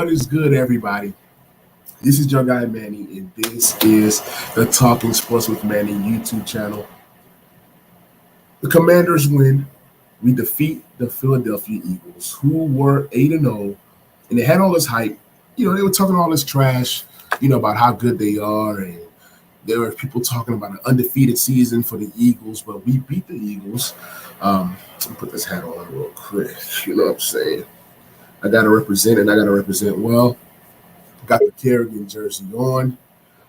What is good, everybody? This is your guy Manny, and this is the Talking Sports with Manny YouTube channel. The Commanders win. We defeat the Philadelphia Eagles, who were 8-0, and they had all this hype. They were talking all this trash, about how good they are, and there were people talking about an undefeated season for the Eagles, but we beat the Eagles. Let me put this hat on real quick. You know what I'm saying? I got to represent, and I got to represent well. Got the Kerrigan jersey on.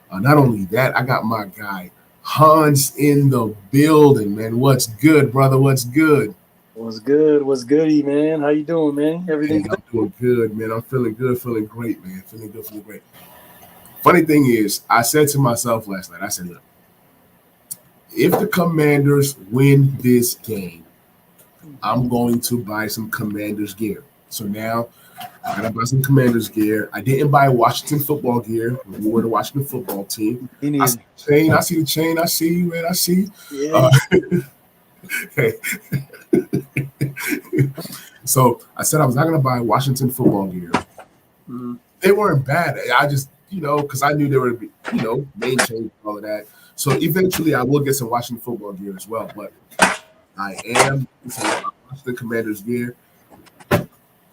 Not only that, I got my guy Hans in the building, man. What's good, brother? What's good? What's good? What's goody, man? How you doing, man? Everything Hey, good? I'm doing good, man. I'm feeling good, feeling great, man. Feeling good, feeling great. Funny thing is, I said to myself last night, I said, look, if the Commanders win this game, I'm going to buy some Commanders gear. So now I gotta buy some Commanders gear. I didn't buy Washington football gear. We were the Washington football team. I see the chain. I see the chain. I see you, man. I see you. So I said I was not gonna buy Washington football gear. Mm-hmm. They weren't bad. I just, because I knew they were, name change and all of that. So eventually I will get some Washington football gear as well. But I am Washington Commanders gear.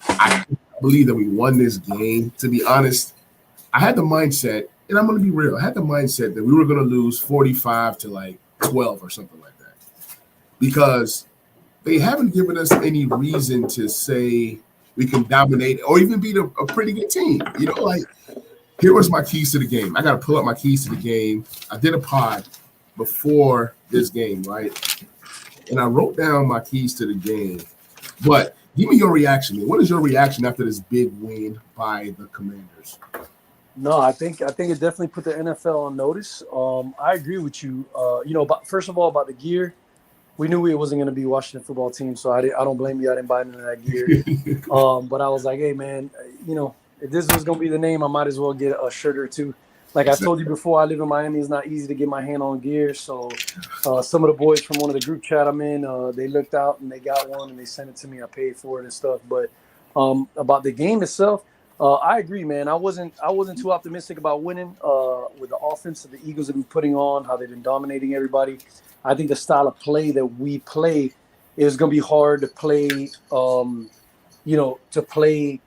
I believe that we won this game. To be honest, I had the mindset, and I'm going to be real, I had the mindset that we were going to lose 45 to like 12 or something like that. Because they haven't given us any reason to say we can dominate or even beat a pretty good team. Here was my keys to the game. I got to pull up my keys to the game. I did a pod before this game, right? And I wrote down my keys to the game. But give me your reaction. What is your reaction after this big win by the Commanders? No, I think it definitely put the NFL on notice. I agree with you. First of all, about the gear, we knew it wasn't going to be Washington football team, so I don't blame you. I didn't buy any of that gear. But I was like, hey, man, if this was going to be the name, I might as well get a shirt or two. Like I told you before, I live in Miami. It's not easy to get my hand on gear. So some of the boys from one of the group chat I'm in, they looked out and they got one and they sent it to me. I paid for it and stuff. But about the game itself, I agree, man. I wasn't too optimistic about winning with the offense that the Eagles have been putting on, how they've been dominating everybody. I think the style of play that we play is going to be hard to play, to play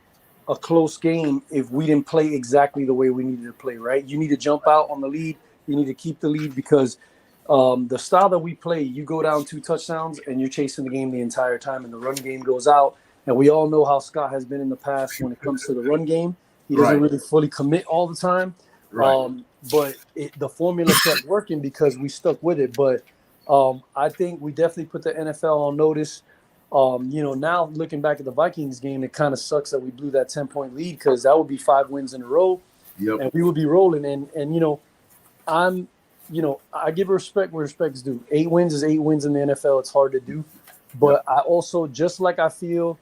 a close game if we didn't play exactly the way we needed to play, right? You need to jump out on the lead. You need to keep the lead because the style that we play, you go down 2 touchdowns and you're chasing the game the entire time and the run game goes out. And we all know how Scott has been in the past when it comes to the run game. He doesn't really fully commit all the time. Right. But the formula kept working because we stuck with it. But I think we definitely put the NFL on notice. Now looking back at the Vikings game, it kind of sucks that we blew that 10-point lead because that would be 5 wins in a row. Yep. And we would be rolling. And I give respect where respect is due. 8 wins is 8 wins in the NFL. It's hard to do. But I also, just like I feel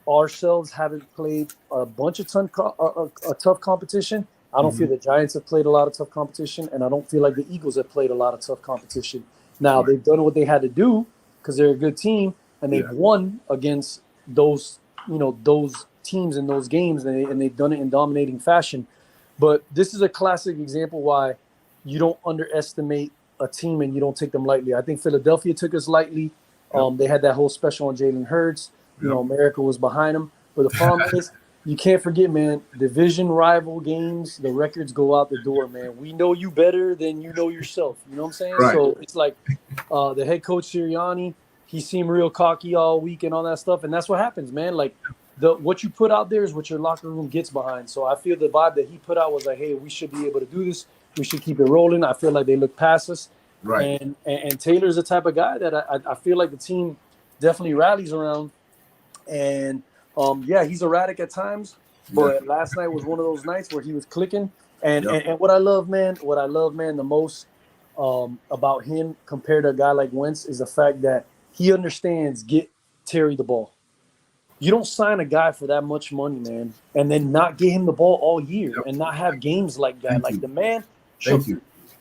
ourselves haven't played a bunch of tough competition, I don't feel the Giants have played a lot of tough competition, and I don't feel like the Eagles have played a lot of tough competition. Now, they've done what they had to do because they're a good team, and they've won against those teams in those games, and they've done it in dominating fashion. But this is a classic example why you don't underestimate a team and you don't take them lightly. I think Philadelphia took us lightly. They had that whole special on Jalen Hurts. America was behind them. But the problem is, you can't forget, man, division rival games, the records go out the door, man. We know you better than you know yourself. You know what I'm saying? Right. So it's like the head coach Sirianni, he seemed real cocky all week and all that stuff. And that's what happens, man. Like what you put out there is what your locker room gets behind. So I feel the vibe that he put out was like, hey, we should be able to do this. We should keep it rolling. I feel like they look past us. Right. And Taylor's the type of guy that I feel like the team definitely rallies around. And he's erratic at times, but last night was one of those nights where he was clicking. And what I love, man, the most about him compared to a guy like Wentz is the fact that he understands get Terry the ball. You don't sign a guy for that much money, man, and then not get him the ball all year and not have games like that. Like the man,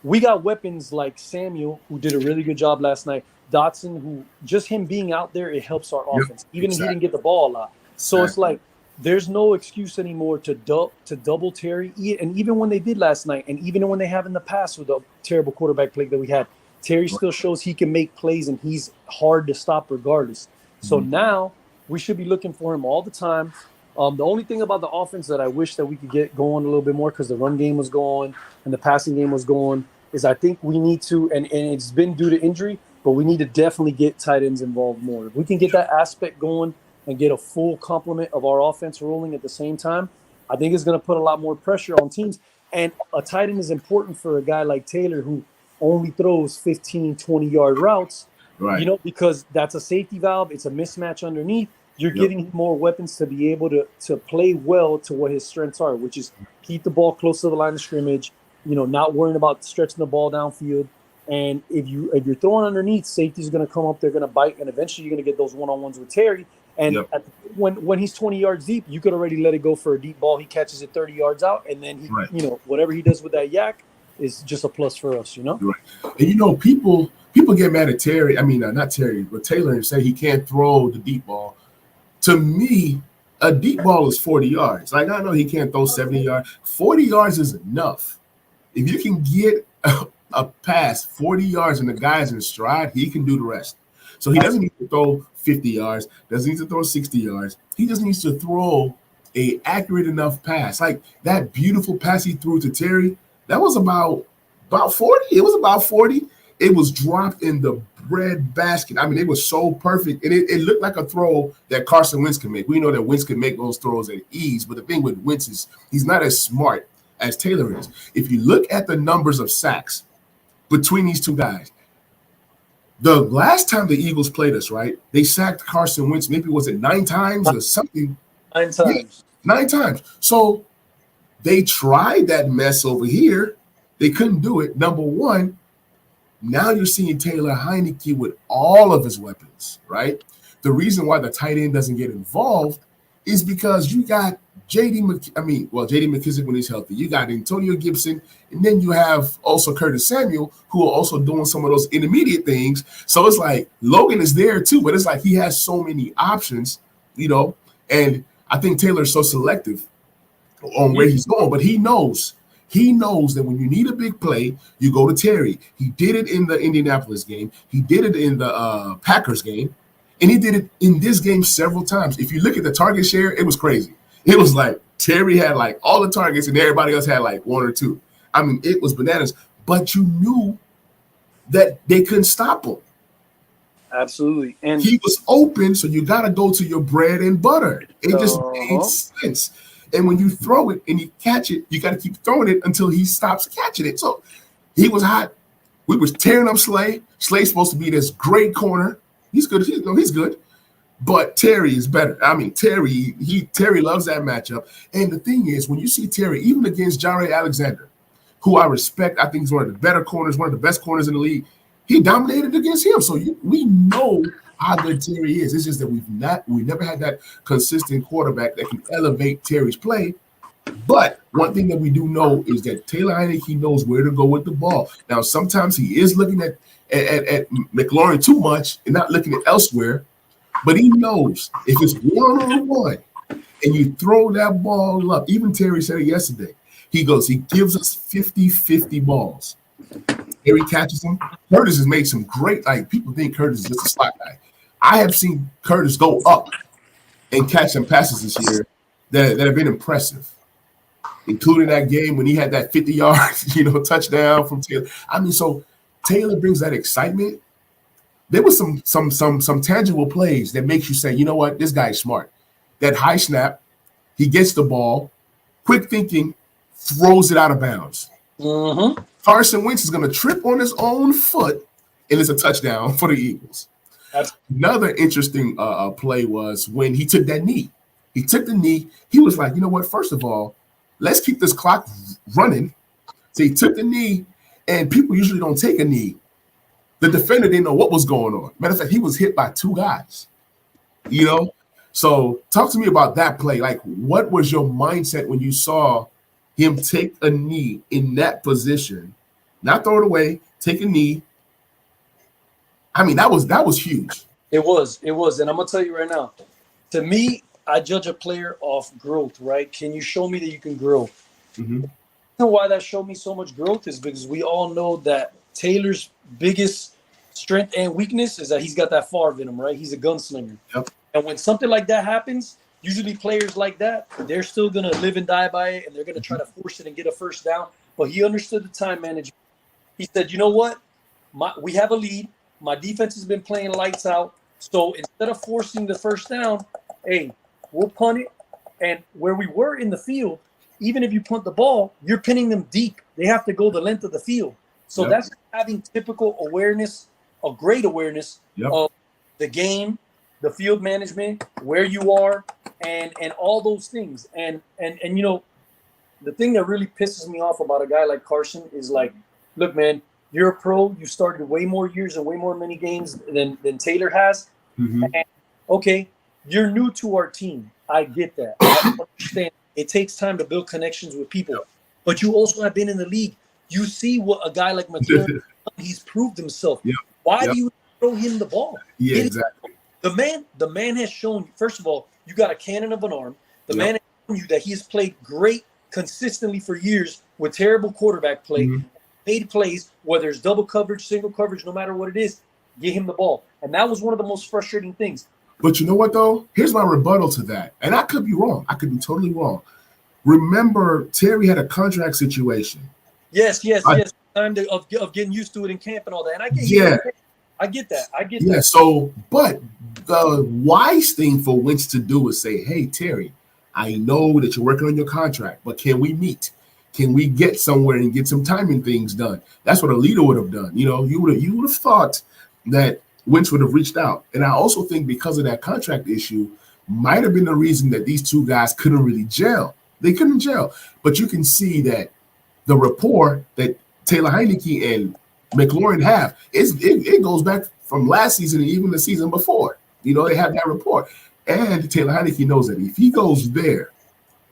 we got weapons like Samuel, who did a really good job last night. Dotson, who just him being out there, it helps our offense, even if he didn't get the ball a lot. So it's like there's no excuse anymore to double Terry. And even when they did last night, and even when they have in the past with the terrible quarterback play that we had, Terry still shows he can make plays and he's hard to stop regardless. So now we should be looking for him all the time. The only thing about the offense that I wish that we could get going a little bit more, because the run game was going and the passing game was going, is I think we need to, and it's been due to injury, but we need to definitely get tight ends involved more. If we can get that aspect going and get a full complement of our offense rolling at the same time, I think it's going to put a lot more pressure on teams. And a tight end is important for a guy like Taylor, who only throws 15, 20-yard routes, Right. Because that's a safety valve. It's a mismatch underneath. You're getting more weapons to be able to play well to what his strengths are, which is keep the ball close to the line of scrimmage, not worrying about stretching the ball downfield. And if you're throwing underneath, safety's going to come up, they're going to bite, and eventually you're going to get those one-on-ones with Terry. And when he's 20 yards deep, you could already let it go for a deep ball. He catches it 30 yards out, and then whatever he does with that yak is just a plus for us, Right. And people get mad at Terry. I mean, not Terry, but Taylor, and say he can't throw the deep ball. To me, a deep ball is 40 yards. Like, I know he can't throw 70 yards. 40 yards is enough. If you can get a pass 40 yards and the guy's in stride, he can do the rest. So he doesn't need to throw 50 yards, doesn't need to throw 60 yards. He just needs to throw a accurate enough pass. Like that beautiful pass he threw to Terry, that was about 40. It was about 40. It was dropped in the bread basket. I mean, it was so perfect. And it looked like a throw that Carson Wentz can make. We know that Wentz can make those throws at ease. But the thing with Wentz is he's not as smart as Taylor is. If you look at the numbers of sacks between these two guys, the last time the Eagles played us, right, they sacked Carson Wentz, maybe was it 9 times or something? 9 times. Yeah, 9 times. So they tried that mess over here. They couldn't do it. Number one, now you're seeing Taylor Heineke with all of his weapons, right? The reason why the tight end doesn't get involved is because you got J.D. McKissick when he's healthy. You got Antonio Gibson, and then you have also Curtis Samuel, who are also doing some of those intermediate things. So it's like Logan is there too, but it's like he has so many options, and I think Taylor's so selective on where he's going, but he knows that when you need a big play, you go to Terry. He did it in the Indianapolis game. He did it in the Packers game, and he did it in this game several times. If you look at the target share, it was crazy. It was like Terry had like all the targets and everybody else had like 1 or 2. I mean, it was bananas. But you knew that they couldn't stop him. Absolutely. And he was open, so you got to go to your bread and butter. It just made sense. And when you throw it and you catch it, you got to keep throwing it until he stops catching it. So he was hot. We was tearing up Slay. Slay's supposed to be this great corner. He's good. He's good. But Terry is better. I mean, Terry loves that matchup. And the thing is, when you see Terry, even against Jaire Alexander, who I respect, I think he's one of the better corners, one of the best corners in the league, he dominated against him. So we know how good Terry is. It's just that we never had that consistent quarterback that can elevate Terry's play. But one thing that we do know is that Taylor Heineke knows where to go with the ball. Now, sometimes he is looking at McLaurin too much and not looking at elsewhere. But he knows if it's 1-on-1 and you throw that ball up, even Terry said it yesterday, he gives us 50-50 balls. Terry catches them. Curtis has made some great, people think Curtis is just a slot guy. I have seen Curtis go up and catch some passes this year that have been impressive, including that game when he had that 50-yard, touchdown from Taylor. I mean, so Taylor brings that excitement. There was some tangible plays that makes you say, you know what, this guy's smart. That high snap, he gets the ball, quick thinking, throws it out of bounds. Mm-hmm. Carson Wentz is going to trip on his own foot, and it's a touchdown for the Eagles. Another interesting play was when he took that knee. He took the knee. He was like, you know what, first of all, let's keep this clock running. So he took the knee, and people usually don't take a knee. The defender didn't know what was going on. Matter of fact, he was hit by 2 guys, So talk to me about that play. Like, what was your mindset when you saw him take a knee in that position, not throw it away, take a knee? I mean, that was huge. It was. And I'm going to tell you right now, to me, I judge a player off growth, right? Can you show me that you can grow? Mm-hmm. And why that showed me so much growth is because we all know that Taylor's biggest strength and weakness is that he's got that Favre in him, right? He's a gunslinger. Yep. And when something like that happens, usually players like that, they're still going to live and die by it, and they're going to try to force it and get a first down. But he understood the time management. He said, you know what? We have a lead. My defense has been playing lights out. So instead of forcing the first down, hey, we'll punt it. And where we were in the field, even if you punt the ball, you're pinning them deep. They have to go the length of the field. So that's having typical awareness, a great awareness of the game, the field management, where you are, and all those things. And you know, the thing that really pisses me off about a guy like Carson is like, look, man, you're a pro. You started way more years and way more many games than Taylor has. Mm-hmm. And, okay, you're new to our team. I get that. I understand. It takes time to build connections with people. But you also have been in the league. You see what a guy like McLaurin, he's proved himself. Why do you throw him the ball? Yeah, exactly. The man has shown, first of all, you got a cannon of an arm. The man has shown you that he has played great consistently for years with terrible quarterback play, made plays, whether it's double coverage, single coverage, no matter what it is, get him the ball. And that was one of the most frustrating things. But you know what, though? Here's my rebuttal to that. And I could be wrong. I could be totally wrong. Remember, Terry had a contract situation. Yes. Time of getting used to it in camp and all that. And I get that. So, but the wise thing for Wentz to do is say, hey, Terry, I know that you're working on your contract, but can we meet? Can we get somewhere and get some timing things done? That's what a leader would have done. You know, you would have thought that Wentz would have reached out. And I also think because of that contract issue, might have been the reason that these two guys couldn't really gel. They couldn't gel. But you can see that the rapport that Taylor Heineke and McLaurin have, it goes back from last season and even the season before. You know, they have that rapport. And Taylor Heineke knows that if he goes there,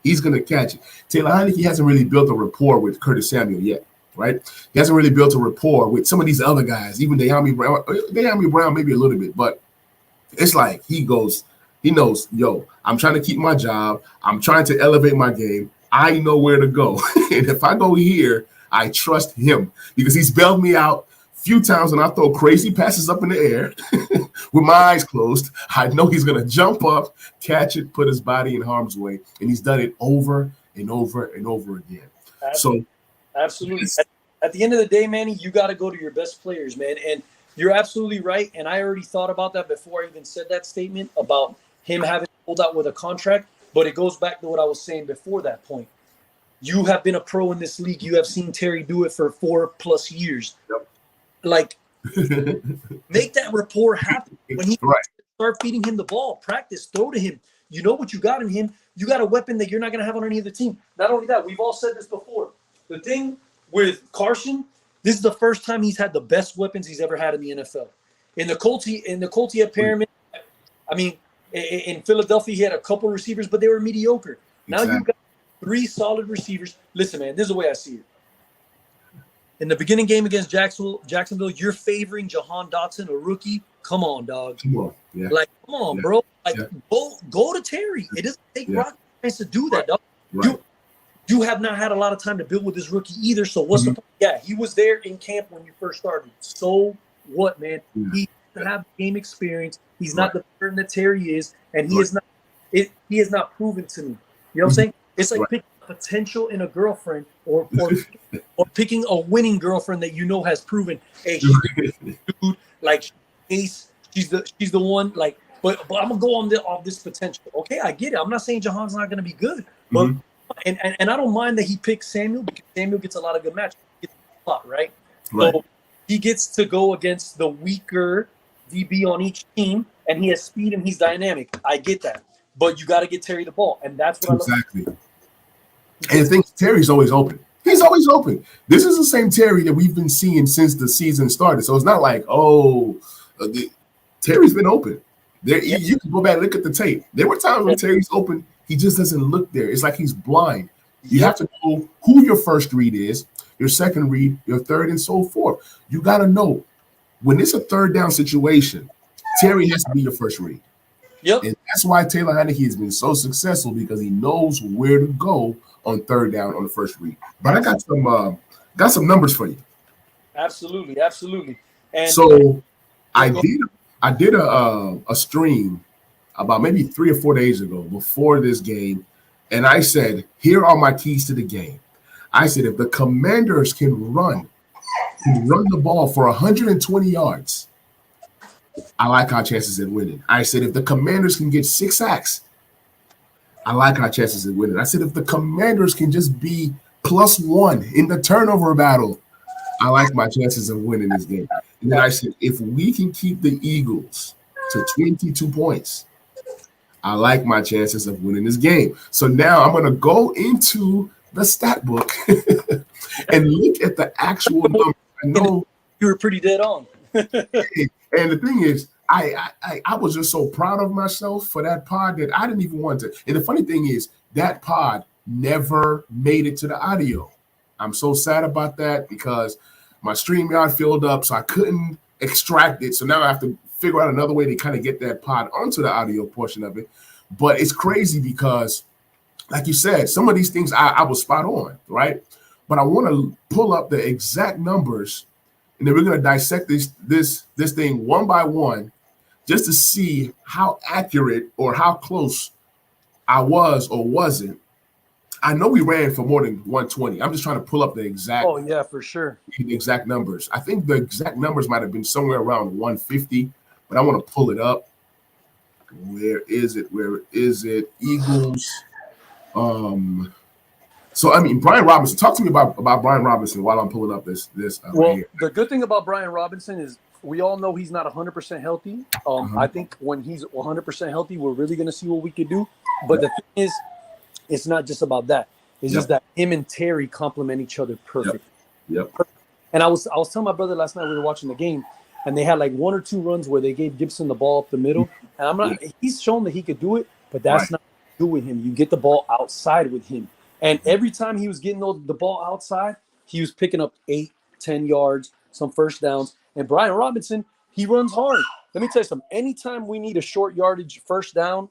he's going to catch it. Taylor Heineke hasn't really built a rapport with Curtis Samuel yet, right? He hasn't really built a rapport with some of these other guys, even De'Ami Brown maybe a little bit. But it's like he knows, yo, I'm trying to keep my job. I'm trying to elevate my game. I know where to go. And if I go here, I trust him because he's bailed me out a few times when I throw crazy passes up in the air with my eyes closed. I know he's going to jump up, catch it, put his body in harm's way. And he's done it over and over and over again. Absolutely. At the end of the day, Manny, you got to go to your best players, man. And you're absolutely right. And I already thought about that before I even said that statement about him having to hold out with a contract. But it goes back to what I was saying before that point. You have been a pro in this league. You have seen Terry do it for 4+ years. Yep. Like, make that rapport happen. When he start feeding him the ball, practice, throw to him. You know what you got in him. You got a weapon that you're not going to have on any other team. Not only that, we've all said this before. The thing with Carson, this is the first time he's had the best weapons he's ever had in the NFL. In the Colts, he had Pyramid. I mean, in Philadelphia, he had a couple receivers, but they were mediocre. Now you've got 3 solid receivers. Listen, man, this is the way I see it. In the beginning game against Jacksonville, you're favoring Jahan Dotson, a rookie. Come on, dog. Come on. Yeah. Like, come on, bro. Like, go to Terry. It doesn't take rocket science to do that, dog. Right. You have not had a lot of time to build with this rookie either. So what's the point? Yeah, he was there in camp when you first started. So what, man? Yeah. He doesn't have game experience. He's not the person that Terry is, and he is not. He has not proven to me. You know what I'm saying? It's like picking potential in a girlfriend, or picking a winning girlfriend that you know has proven, hey, she's dude, like she's the one. Like, but I'm gonna go on this potential. Okay, I get it. I'm not saying Jahan's not gonna be good, but and I don't mind that he picked Samuel because Samuel gets a lot of good matches. He gets a lot, right? So he gets to go against the weaker DB on each team, and he has speed and he's dynamic. I get that. But you got to get Terry the ball, and that's what exactly. And the thing, Terry's always open. He's always open. This is the same Terry that we've been seeing since the season started. So it's not like, Terry's been open. You can go back and look at the tape. There were times when Terry's open, he just doesn't look there. It's like he's blind. You have to know who your first read is, your second read, your third, and so forth. You got to know when it's a third down situation, Terry has to be your first read. Yep. And that's why Taylor Heineke has been so successful, because he knows where to go on third down on the first read. But I got some numbers for you. Absolutely, absolutely. And So yeah, I did a stream about maybe 3 or 4 days ago before this game, and I said, here are my keys to the game. I said, if the Commanders can run the ball for 120 yards, I like our chances at winning. I said, if the Commanders can get 6 sacks, I like our chances at winning. I said, if the Commanders can just be +1 in the turnover battle, I like my chances of winning this game. And then I said, if we can keep the Eagles to 22 points, I like my chances of winning this game. So now I'm going to go into the stat book and look at the actual numbers. I know you were pretty dead on. And the thing is, I was just so proud of myself for that pod that I didn't even want to. And the funny thing is, that pod never made it to the audio. I'm so sad about that, because my StreamYard filled up, so I couldn't extract it. So now I have to figure out another way to kind of get that pod onto the audio portion of it. But it's crazy because, like you said, some of these things I was spot on, right? But I want to pull up the exact numbers, and then we're going to dissect this thing one by one, just to see how accurate or how close I was or wasn't. I know we ran for more than 120. I'm just trying to pull up the exact. Oh yeah, for sure. The exact numbers. I think the exact numbers might have been somewhere around 150, but I want to pull it up. Where is it? Where is it? Eagles. So I mean, Brian Robinson. Talk to me about Brian Robinson while I'm pulling up this. Well, right here. The good thing about Brian Robinson is we all know he's not 100% healthy. I think when he's 100% healthy, we're really going to see what we could do. But the thing is, it's not just about that. It's just that him and Terry complement each other perfectly. Yep. Perfect. And I was telling my brother last night, we were watching the game, and they had like 1 or 2 runs where they gave Gibson the ball up the middle. And he's shown that he could do it, but that's not what you do with him. You get the ball outside with him. And every time he was getting the ball outside, he was picking up 8, 10 yards, some first downs. And Brian Robinson, he runs hard. Let me tell you something. Anytime we need a short yardage first down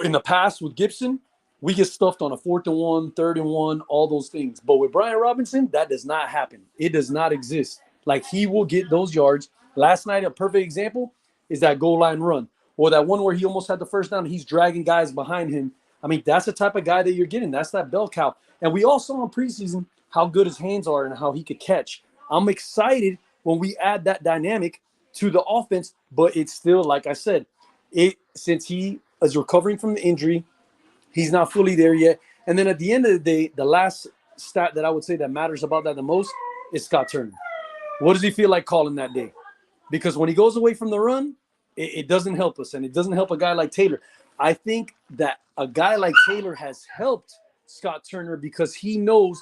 in the past with Gibson, we get stuffed on a 4th and 1, 3rd and 1, all those things. But with Brian Robinson, that does not happen. It does not exist. Like, he will get those yards. Last night, a perfect example is that goal line run, or that one where he almost had the first down. He's dragging guys behind him. I mean, that's the type of guy that you're getting. That's that bell cow. And we all saw in preseason how good his hands are and how he could catch. I'm excited when we add that dynamic to the offense, but it's still, like I said, since he is recovering from the injury, he's not fully there yet. And then at the end of the day, the last stat that I would say that matters about that the most is Scott Turner. What does he feel like calling that day? Because when he goes away from the run, it doesn't help us, and it doesn't help a guy like Taylor. I think that a guy like Taylor has helped Scott Turner because he knows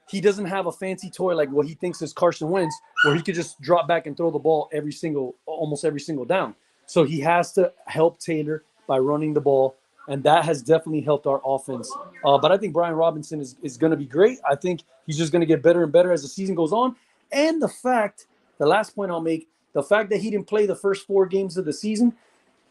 he doesn't have a fancy toy like what he thinks is Carson Wentz, where he could just drop back and throw the ball almost every single down. So he has to help Taylor by running the ball, and that has definitely helped our offense. But I think Brian Robinson is going to be great. I think he's just going to get better and better as the season goes on. And the last point I'll make, the fact that he didn't play the first 4 games of the season,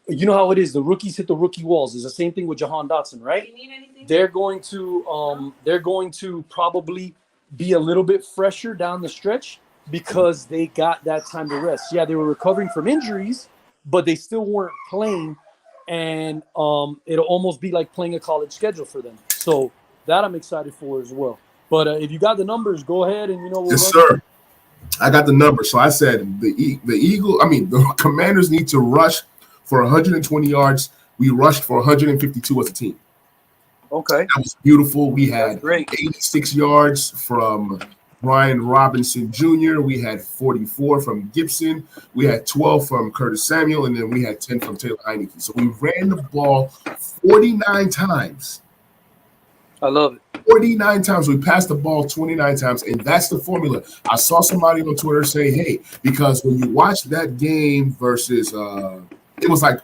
you know how it is. The rookies hit the rookie walls. It's the same thing with Jahan Dotson, right? Do you need anything? They're going to probably be a little bit fresher down the stretch because they got that time to rest. Yeah, they were recovering from injuries, but they still weren't playing, and it'll almost be like playing a college schedule for them. So that I'm excited for as well. But if you got the numbers, go ahead and we'll yes, sir. I got the numbers. So I said the Commanders need to rush for 120 yards. We rushed for 152 as a team. Okay. That was beautiful. We had 86 yards from Brian Robinson Jr. We had 44 from Gibson. We had 12 from Curtis Samuel, and then we had 10 from Taylor Heineke. So we ran the ball 49 times. I love it. 49 times. We passed the ball 29 times, and that's the formula. I saw somebody on Twitter say, hey, because when you watch that game versus it was like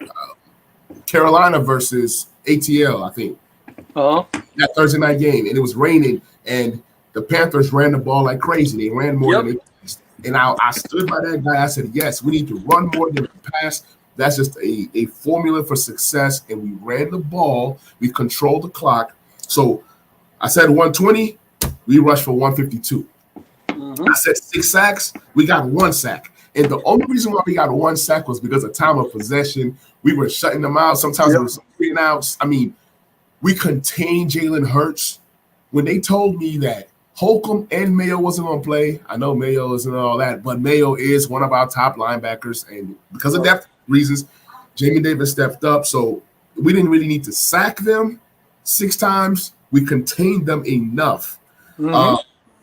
Carolina versus ATL, I think. That Thursday night game, and it was raining, and the Panthers ran the ball like crazy. They ran more than they passed. And I stood by that guy. I said, yes, we need to run more than pass. That's just a formula for success. And we ran the ball. We controlled the clock. So I said 120. We rushed for 152. I said 6 sacks. We got 1 sack. And the only reason why we got 1 sack was because of time of possession. We were shutting them out. Sometimes it was some 3 and outs. I mean, we contained Jalen Hurts. When they told me that Holcomb and Mayo wasn't going to play, I know Mayo isn't all that, but Mayo is one of our top linebackers. And because of depth reasons, Jamie Davis stepped up. So we didn't really need to sack them 6 times. We contained them enough.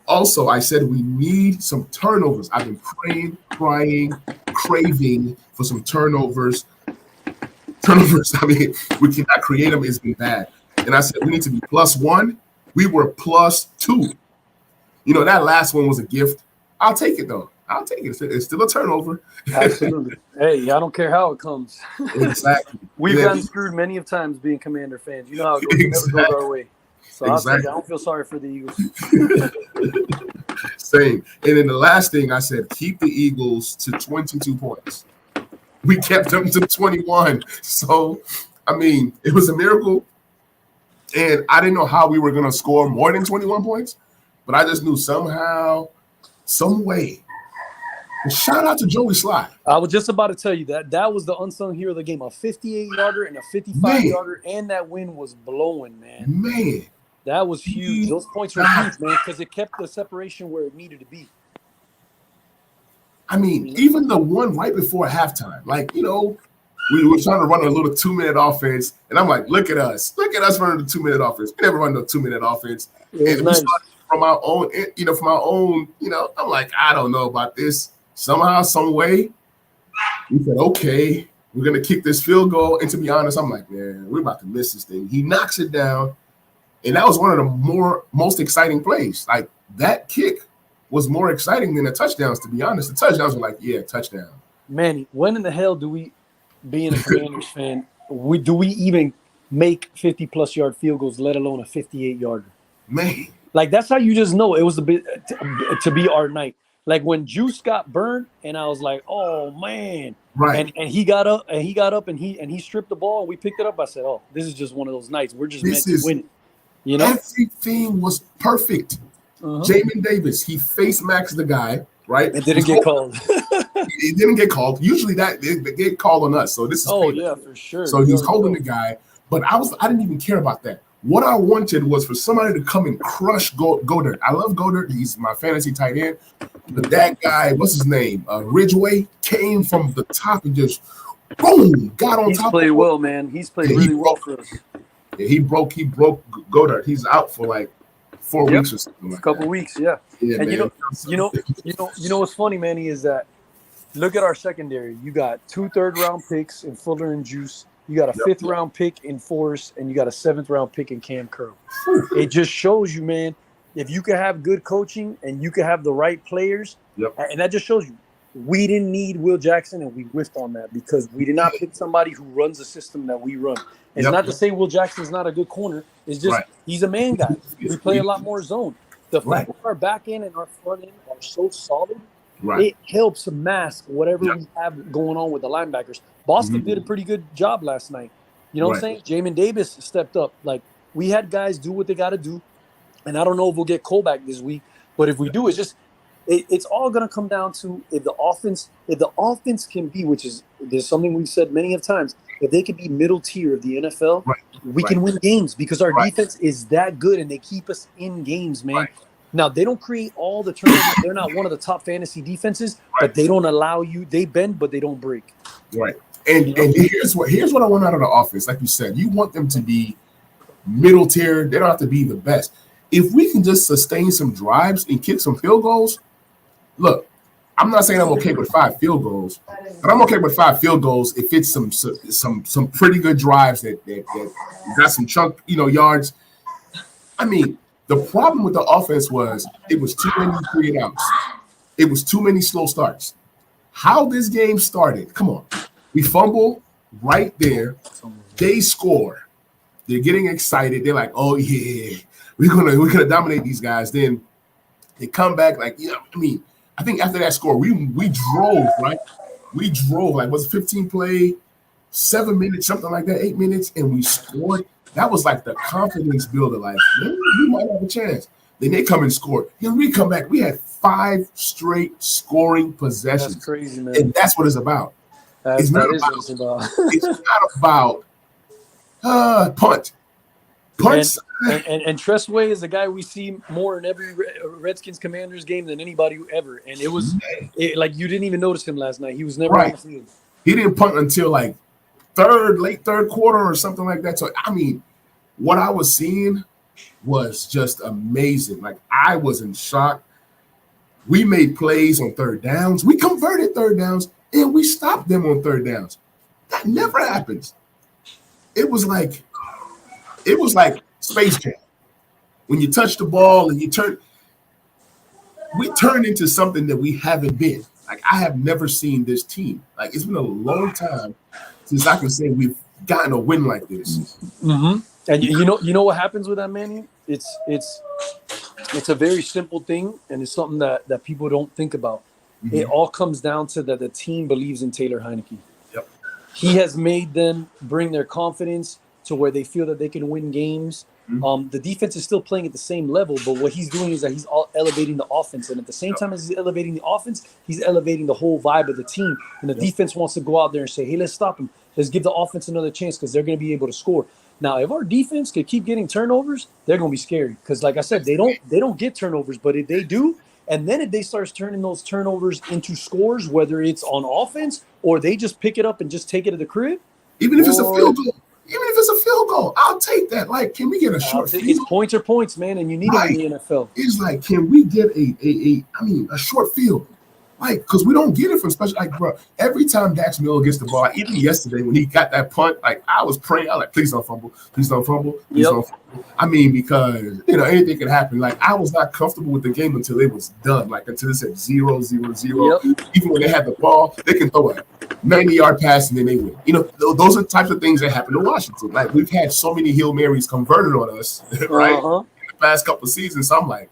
Also, I said we need some turnovers. I've been praying, crying, craving for some turnovers. I mean, we cannot create them. It's been bad. And I said we need to be +1. We were +2. You know, that last one was a gift. I'll take it, though. I'll take it. It's still a turnover. Absolutely. Hey, I don't care how it comes. Exactly. We've gotten screwed many of times being Commander fans. You know how it goes. It never goes our way. So I don't feel sorry for the Eagles. Same. And then the last thing I said, keep the Eagles to 22 points. We kept them to 21. So, I mean, it was a miracle. And I didn't know how we were going to score more than 21 points. But I just knew somehow, some way. And shout out to Joey Sly. I was just about to tell you that was the unsung hero of the game. A 58-yarder and a 55-yarder, and that wind was blowing, man. Man. That was huge. Those points were huge, man, because it kept the separation where it needed to be. I mean, even the one right before halftime, like, you know, we were trying to run a little 2-minute offense, and I'm like, look at us running the 2-minute offense. We never run no 2-minute offense. And nice. From our own, I'm like, I don't know about this. Somehow, some way, we said, okay, we're gonna kick this field goal. And to be honest, I'm like, man, we're about to miss this thing. He knocks it down. And that was one of the most exciting plays. Like, that kick was more exciting than the touchdowns, to be honest. The touchdowns were like, yeah, touchdown. Manny, when in the hell do we, being a Commanders fan, do we even make 50-plus yard field goals, let alone a 58-yarder? Man. Like, that's how you just know it was to be our night. Like, when Juice got burned, and I was like, oh, man. Right. And he got up, and he stripped the ball, and we picked it up. I said, oh, this is just one of those nights. We're just meant to win it. You know? Everything was perfect. Jamin Davis, he face maxed the guy, right? It didn't get called. It didn't get called. Usually they get called on us. So this is yeah, for sure. So he's holding the guy, but I didn't even care about that. What I wanted was for somebody to come and crush Goddard. I love Goddard. He's my fantasy tight end. But that guy, what's his name? Ridgeway came from the top and just boom, got on top. He's played well, man. He's played really well for us. Yeah, he broke Goddard. He's out for like 4 weeks or something like that. A couple weeks, yeah. Yeah, and man. you know what's funny, Manny, is that look at our secondary. You got 2 third-round picks in Fuller and Juice. You got a 5th-round pick in Forrest, and you got a 7th-round pick in Cam Curl. It just shows you, man, if you can have good coaching and you can have the right players, and that just shows you we didn't need Will Jackson, and we whiffed on that because we did not pick somebody who runs the system that we run. It's not to say Will Jackson's not a good corner. It's just he's a man guy. We play a lot more zone. The fact that our back end and our front end are so solid, it helps mask whatever we have going on with the linebackers. Boston did a pretty good job last night. You know what I'm saying? Jamin Davis stepped up. Like, we had guys do what they got to do. And I don't know if we'll get Cole back this week, but if we do, it's all going to come down to if the offense can be, there's something we've said many of times, if they can be middle tier of the NFL, we can win games because our defense is that good and they keep us in games, man. Now, they don't create all the turnovers. They're not one of the top fantasy defenses, but they don't allow you. They bend, but they don't break. Right. And here's what I want out of the offense. Like you said, you want them to be middle tier. They don't have to be the best. If we can just sustain some drives and kick some field goals, look, I'm not saying I'm okay with 5 field goals, but I'm okay with 5 field goals if it's some pretty good drives that got some chunk, yards. I mean, the problem with the offense was it was too many 3 and outs. It was too many slow starts. How this game started, come on. We fumble right there. They score. They're getting excited. They're like, oh, yeah, we're gonna dominate these guys. Then they come back like, I think after that score, we drove, right? We drove, like, was 15 play, 7 minutes, something like that, 8 minutes, and we scored. That was like the confidence builder. Like, man, we might have a chance. Then they come and score. Then we come back. We had 5 straight scoring possessions. That's crazy, man. And that's what it's about. It's not about. It's not about punt. Punts. And Tressway is the guy we see more in every Redskins Commanders game than anybody ever. And it was like you didn't even notice him last night. He was never on the field. He didn't punt until like late third quarter or something like that. So, I mean, what I was seeing was just amazing. Like, I was in shock. We made plays on third downs. We converted third downs, and we stopped them on third downs. That never happens. It was like Space Jam. When you touch the ball and we turned into something that we haven't been. Like, I have never seen this team. Like, it's been a long time since I can say we've gotten a win like this. Mm-hmm. And you know what happens with that, Manny? It's a very simple thing, and it's something that people don't think about. Mm-hmm. It all comes down to that the team believes in Taylor Heineke. Yep. He has made them bring their confidence to where they feel that they can win games. Mm-hmm. The defense is still playing at the same level, but what he's doing is that he's elevating the offense. And at the same time as he's elevating the offense, he's elevating the whole vibe of the team. And the defense wants to go out there and say, hey, let's stop him. Let's give the offense another chance because they're going to be able to score. Now, if our defense could keep getting turnovers, they're going to be scary. Because like I said, they don't get turnovers, but if they do, and then if they start turning those turnovers into scores, whether it's on offense or they just pick it up and just take it to the crib. Even if it's a field goal, I'll take that. Like, can we get a short field? It's points or points, man, and you need it in the NFL. It's like, can we get a short field? Like, because we don't get it from special. Like, bro, every time Dax Miller gets the ball, even yesterday when he got that punt, like, I was praying. I was like, please don't fumble. Please don't fumble. Please don't fumble. I mean, because, anything can happen. Like, I was not comfortable with the game until it was done. Like, until it said 0-0-0. Yep. Even when they had the ball, they can throw a 90-yard pass and then they win. Those are the types of things that happen to Washington. Like, we've had so many Hail Marys converted on us, right? In the past couple of seasons. So I'm like,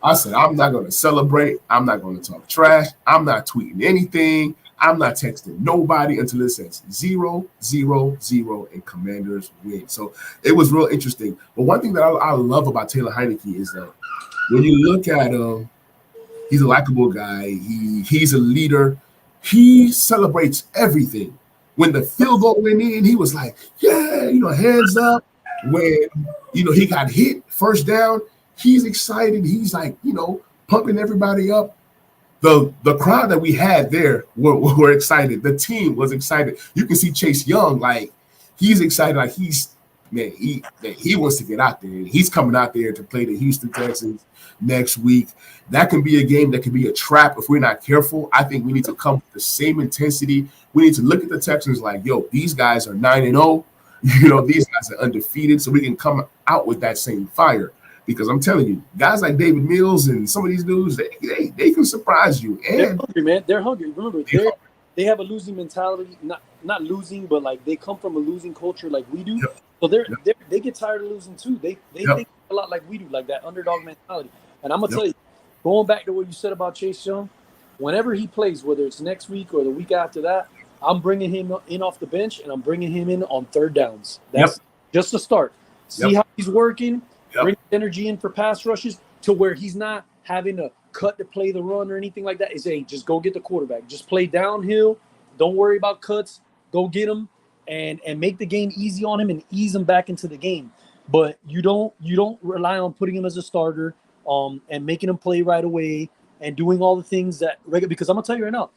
I said, I'm not going to celebrate. I'm not going to talk trash. I'm not tweeting anything. I'm not texting nobody until it says 0-0-0 and Commanders win. So it was real interesting. But one thing that I love about Taylor Heineke is that when you look at him, he's a likable guy. He's a leader. He celebrates everything. When the field goal went in, he was like, yeah, hands up. When, he got hit first down, he's excited. He's like, pumping everybody up. The crowd that we had there were excited. The team was excited. You can see Chase Young, like, he's excited. Like, he wants to get out there. He's coming out there to play the Houston Texans next week. That can be a game that can be a trap if we're not careful. I think we need to come with the same intensity. We need to look at the Texans like, yo, these guys are 9-0. These guys are undefeated, so we can come out with that same fire. Because I'm telling you, guys like David Mills and some of these dudes, they can surprise you. And they're hungry, man. They're hungry. Remember, they have a losing mentality. Not losing, but like they come from a losing culture like we do. Yep. So they get tired of losing too. They think a lot like we do, like that underdog mentality. And I'm gonna tell you, going back to what you said about Chase Young, whenever he plays, whether it's next week or the week after that, I'm bringing him in off the bench and I'm bringing him in on third downs. That's just a start. See how he's working. Bring energy in for pass rushes to where he's not having to cut to play the run or anything like that. Is just go get the quarterback. Just play downhill. Don't worry about cuts. Go get him and make the game easy on him and ease him back into the game. But you don't rely on putting him as a starter and making him play right away and doing all the things that because I'm gonna tell you right now,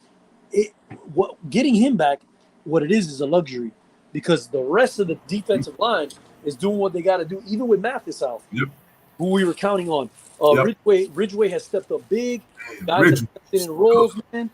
getting him back, what it is a luxury because the rest of the defensive line is doing what they got to do, even with Mathis out, who we were counting on. Ridgeway has stepped up big. Guys are in roles, man.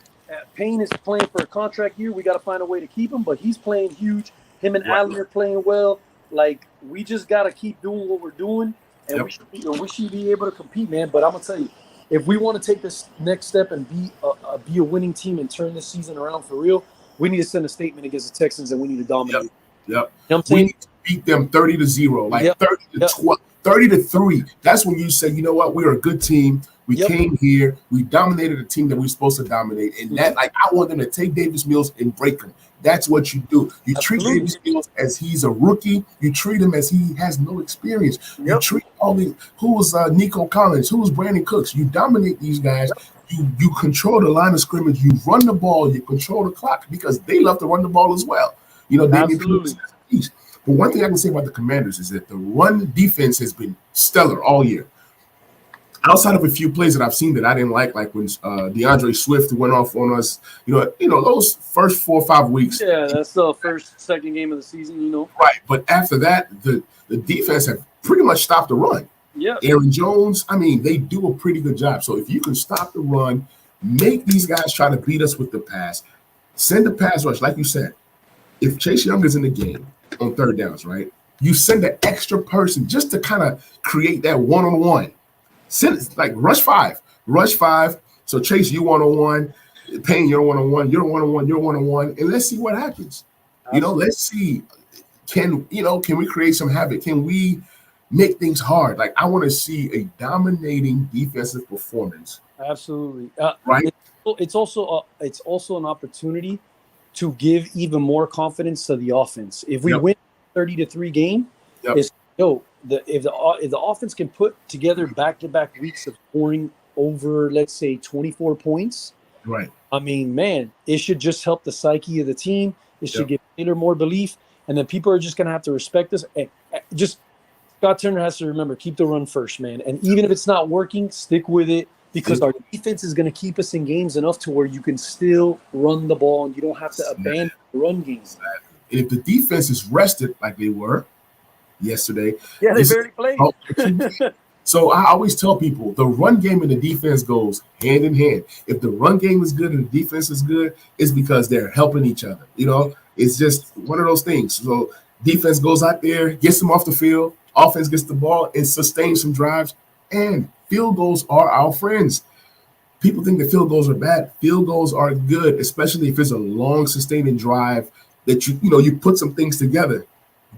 Payne is playing for a contract year. We got to find a way to keep him, but he's playing huge. Him and Allen are playing well. Like, we just got to keep doing what we're doing, and we should be able to compete, man. But I'm going to tell you, if we want to take this next step and be a winning team and turn this season around for real, we need to send a statement against the Texans, and we need to dominate. Yep. You know what I'm We saying? need to beat them 30-0, like Yep. 30-12, 30-3. That's when you say, you know what, we're a good team. We Yep. came here, we dominated a team that we're supposed to dominate. And that, Mhm. like, I want them to take Davis Mills and break him. That's what you do. You treat Absolutely. Davis Mills as he's a rookie. You treat him as he has no experience. You Yep. treat all the who was Nico Collins, who was Brandon Cooks. You dominate these guys. You control the line of scrimmage. You run the ball. You control the clock because they love to run the ball as well. You know, Damian Absolutely. Pierce. But one thing I can say about the Commanders is that the run defense has been stellar all year. Outside of a few plays that I've seen that I didn't like when DeAndre Swift went off on us, you know those first 4 or 5 weeks, Yeah, that's the second game of the season, you know. right? But after that, the defense have pretty much stopped the run. Yeah. Aaron Jones, I mean, they do a pretty good job. So if you can stop the run, make these guys try to beat us with the pass, send the pass rush, like you said. If Chase Young is in the game on third downs, right? You send an extra person just to kind of create that one-on-one. Send it, like rush five. So Chase, you one-on-one, Payne, you're one-on-one, you're one-on-one, you're one-on-one, and let's see what happens. You know, let's see. Can we create some havoc? Can we make things hard? Like, I want to see a dominating defensive performance. Absolutely. Right? It's also an opportunity to give even more confidence to the offense. If we win 30-3 game, if the offense can put together back-to-back weeks of scoring over, let's say, 24 points, right? I mean, man, it should just help the psyche of the team. It should give Taylor more belief, and then people are just going to have to respect us. And just Scott Turner has to remember, keep the run first, man. And even if it's not working, stick with it because our defense is going to keep us in games enough to where you can still run the ball and you don't have to abandon the run game. Exactly. And if the defense is rested like they were yesterday, they barely played. So I always tell people the run game and the defense goes hand in hand. If the run game is good and the defense is good, it's because they're helping each other. You know, it's just one of those things. So defense goes out there, gets them off the field, offense gets the ball and sustains some drives, and field goals are our friends. People think that field goals are bad. Field goals are good, especially if it's a long, sustaining drive that you put some things together.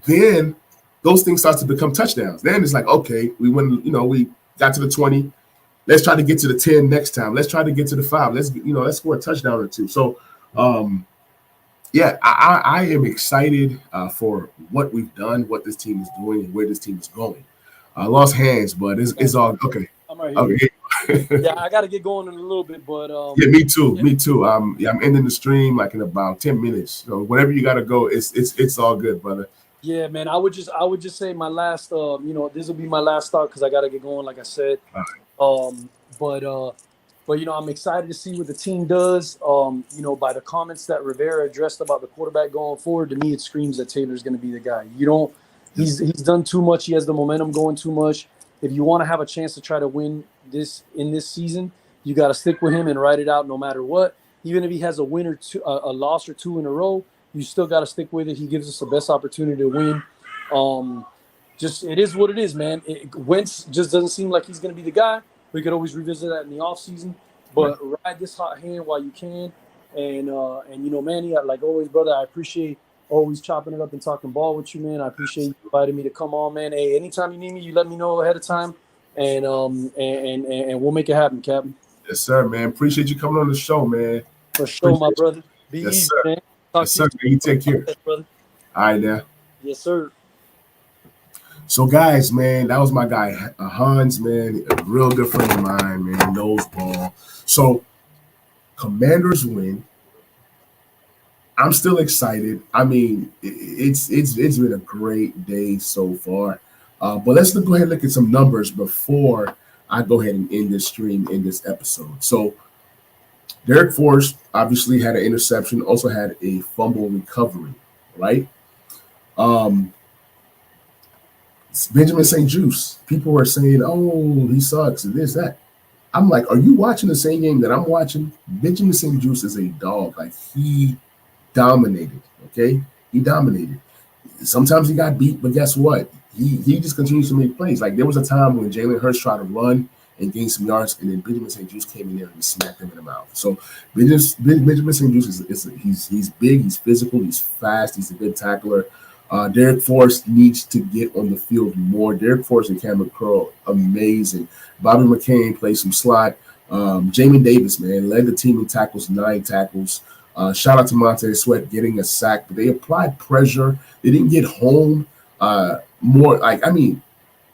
Then those things start to become touchdowns. Then it's like, okay, we went, we got to the 20. Let's try to get to the 10 next time. Let's try to get to the 5. Let's score a touchdown or two. So, I am excited for what we've done, what this team is doing, and where this team is going. I lost hands, but it's all okay. I'm right here. Okay. Yeah, I got to get going in a little bit, but me too. I'm ending the stream like in about 10 minutes. So whenever you got to go, it's all good, brother. Yeah, man. I would just say my last, this will be my last thought because I got to get going, like I said. But I'm excited to see what the team does. By the comments that Rivera addressed about the quarterback going forward, to me, it screams that Taylor's going to be the guy. He's done too much. He has the momentum going too much. If you want to have a chance to try to win this in this season, you got to stick with him and ride it out no matter what. Even if he has a win or two, a loss or two in a row, you still got to stick with it. He gives us the best opportunity to win. It is what it is, man. Wentz just doesn't seem like he's going to be the guy. We could always revisit that in the offseason. But ride this hot hand while you can. And Manny, like always, brother, I appreciate always chopping it up and talking ball with you, man. I appreciate you inviting me to come on, man. Hey, anytime you need me, you let me know ahead of time. And we'll make it happen, Captain. Yes, sir, man. Appreciate you coming on the show, man. For sure, my brother. Be easy, sir. man. Yes, sir. You take care. Brother. All right, now. Yes, sir. So, guys, man, that was my guy, Hans, man. A real good friend of mine, man. Knows ball. So, Commanders win. I'm still excited. I mean, it's been a great day so far. But let's go ahead and look at some numbers before I go ahead and end this stream, in this episode. So, Derek Forrest obviously had an interception, also had a fumble recovery, right? Benjamin St. Juice, people were saying, oh, he sucks and this, that. I'm like, are you watching the same game that I'm watching? Benjamin St. Juice is a dog. Like, he dominated, okay? He dominated. Sometimes he got beat, but guess what? He just continues to make plays. Like, there was a time when Jalen Hurts tried to run and gain some yards, and then Benjamin St. Juice came in there and smacked him in the mouth. So Benjamin St. Juice he's big, he's physical, he's fast, he's a good tackler. Derek Forrest needs to get on the field more. Derek Forrest and Cameron Curl, amazing. Bobby McCain plays some slot. Jamin Davis, man, led the team in tackles, 9 tackles. Shout out to Montez Sweat getting a sack, but they applied pressure. They didn't get home.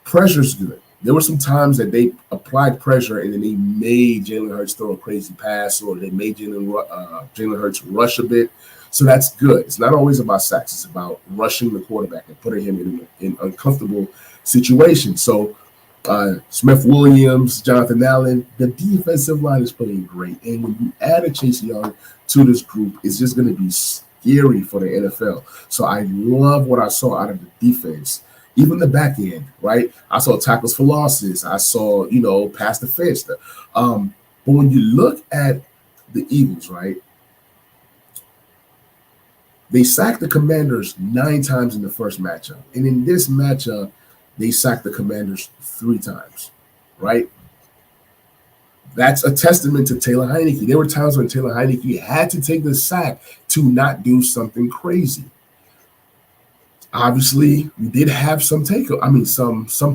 Pressure's good. There were some times that they applied pressure and then they made Jalen Hurts throw a crazy pass, or they made Jalen Hurts rush a bit. So that's good. It's not always about sacks. It's about rushing the quarterback and putting him in uncomfortable situations. So Smith Williams, Jonathan Allen, the defensive line is playing great. And when you add a Chase Young to this group, it's just going to be scary for the NFL. So I love what I saw out of the defense. Even the back end, right? I saw tackles for losses. I saw, pass the fence. But when you look at the Eagles, right, they sacked the Commanders 9 times in the first matchup. And in this matchup, they sacked the Commanders 3 times, right? That's a testament to Taylor Heinicke. There were times when Taylor Heinicke had to take the sack to not do something crazy. Obviously, we did have some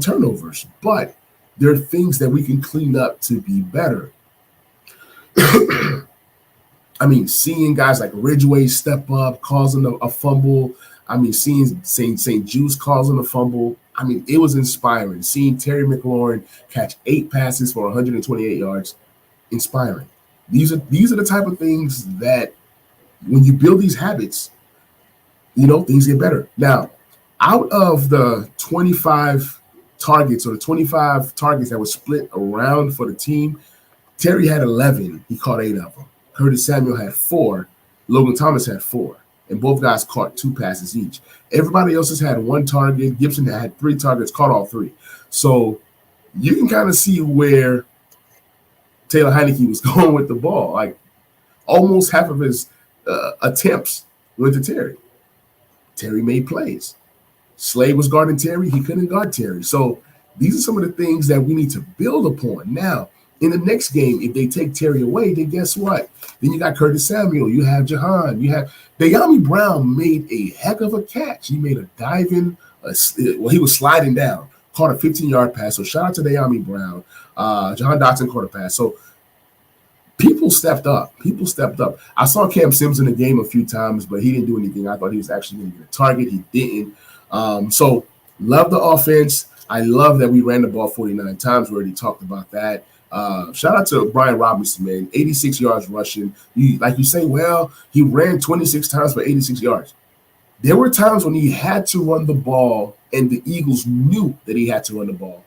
turnovers, but there are things that we can clean up to be better. Seeing guys like Ridgeway step up, causing a fumble. Seeing St. Juice causing a fumble. It was inspiring. Seeing Terry McLaurin catch 8 passes for 128 yards, inspiring. These are the type of things that when you build these habits, things get better. Now, out of the 25 targets or the 25 targets that were split around for the team, Terry had 11. He caught 8 of them. Curtis Samuel had 4. Logan Thomas had 4. And both guys caught 2 passes each. Everybody else has had 1 target. Gibson had 3 targets, caught all 3. So you can kind of see where Taylor Heinicke was going with the ball. Like almost half of his attempts went to Terry. Terry made plays. Slade was guarding Terry. He couldn't guard Terry. So these are some of the things that we need to build upon. Now, in the next game, if they take Terry away, then guess what? Then you got Curtis Samuel. You have Jahan. You have De'Ami Brown made a heck of a catch. He made a diving. He was sliding down, caught a 15-yard pass. So shout out to De'Ami Brown. Jahan Dotson caught a pass. So people stepped up. I saw Cam Sims in the game a few times, but he didn't do anything. I thought he was actually going to get a target. He didn't. So love the offense. I love that we ran the ball 49 times. We already talked about that. Shout out to Brian Robinson, man. 86 yards rushing. Like you say, well, he ran 26 times for 86 yards. There were times when he had to run the ball, and the Eagles knew that he had to run the ball.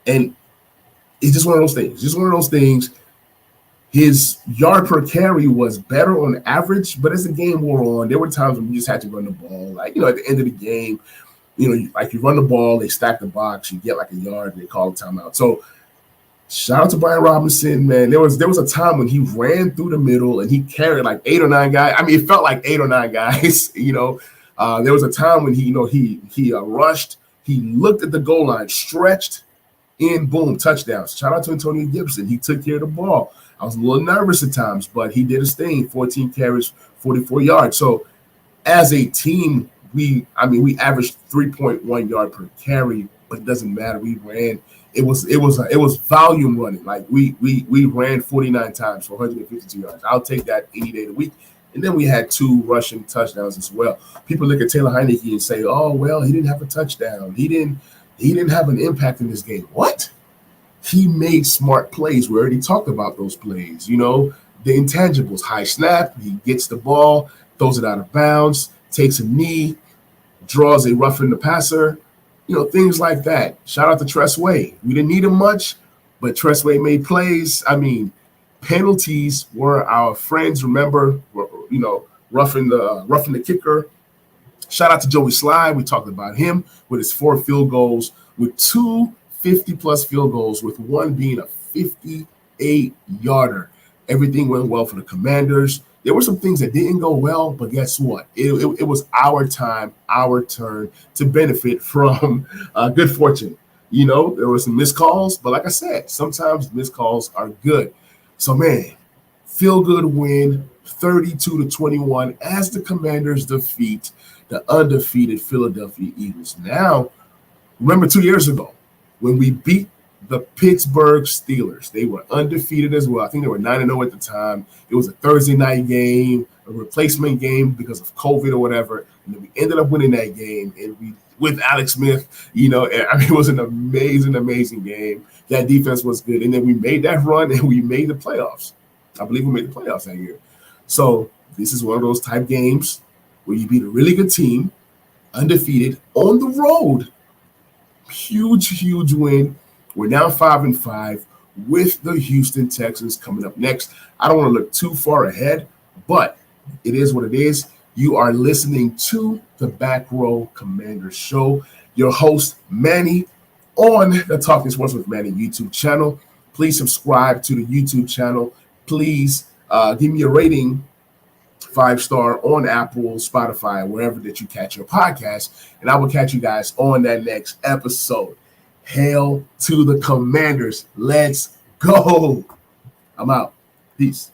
And it's just one of those things. His yard per carry was better on average, but as the game wore on, there were times when you just had to run the ball. Like, at the end of the game, like you run the ball, they stack the box, you get like a yard, and they call a timeout. So shout out to Brian Robinson, man. There was a time when he ran through the middle and he carried like 8 or 9 guys. It felt like 8 or 9 guys. There was a time when he rushed, he looked at the goal line, stretched, in, boom, touchdown. Shout out to Antonio Gibson. He took care of the ball. I was a little nervous at times, but he did his thing. 14 carries, 44 yards. So as a team, we averaged 3.1 yard per carry, but it doesn't matter. We ran. It was volume running. Like we ran 49 times for 152 yards. I'll take that any day of the week. And then we had 2 rushing touchdowns as well. People look at Taylor Heinicke and say, "Oh, well, he didn't have a touchdown. He didn't have an impact in this game." What? He made smart plays. We already talked about those plays. The intangibles. High snap. He gets the ball, throws it out of bounds, takes a knee, draws a roughing the passer. Things like that. Shout out to Tress Way. We didn't need him much, but Tress Way made plays. Penalties were our friends. Remember, roughing the kicker. Shout out to Joey Slye. We talked about him with his 4 field goals, with 2 50-plus field goals, with 1 being a 58-yarder. Everything went well for the Commanders. There were some things that didn't go well, but guess what? It was our time, our turn to benefit from good fortune. There were some missed calls, but like I said, sometimes missed calls are good. So, man, feel good win. 32-21 as the Commanders defeat the undefeated Philadelphia Eagles. Now, remember 2 years ago when we beat the Pittsburgh Steelers. They were undefeated as well. I think they were 9-0 at the time. It was a Thursday night game, a replacement game because of COVID or whatever. And then we ended up winning that game, and we with Alex Smith, it was an amazing, amazing game. That defense was good. And then we made that run, and we made the playoffs. I believe we made the playoffs that year. So this is one of those type games where you beat a really good team, undefeated, on the road. Huge, huge win. We're now 5-5 with the Houston Texans coming up next. I don't want to look too far ahead, but it is what it is. You are listening to the Back Row Commanders Show. Your host, Manny, on the Talking Sports with Manny YouTube channel. Please subscribe to the YouTube channel. Please give me a rating, 5-star on Apple, Spotify, wherever that you catch your podcast. And I will catch you guys on that next episode. Hail to the Commanders. Let's go. I'm out. Peace.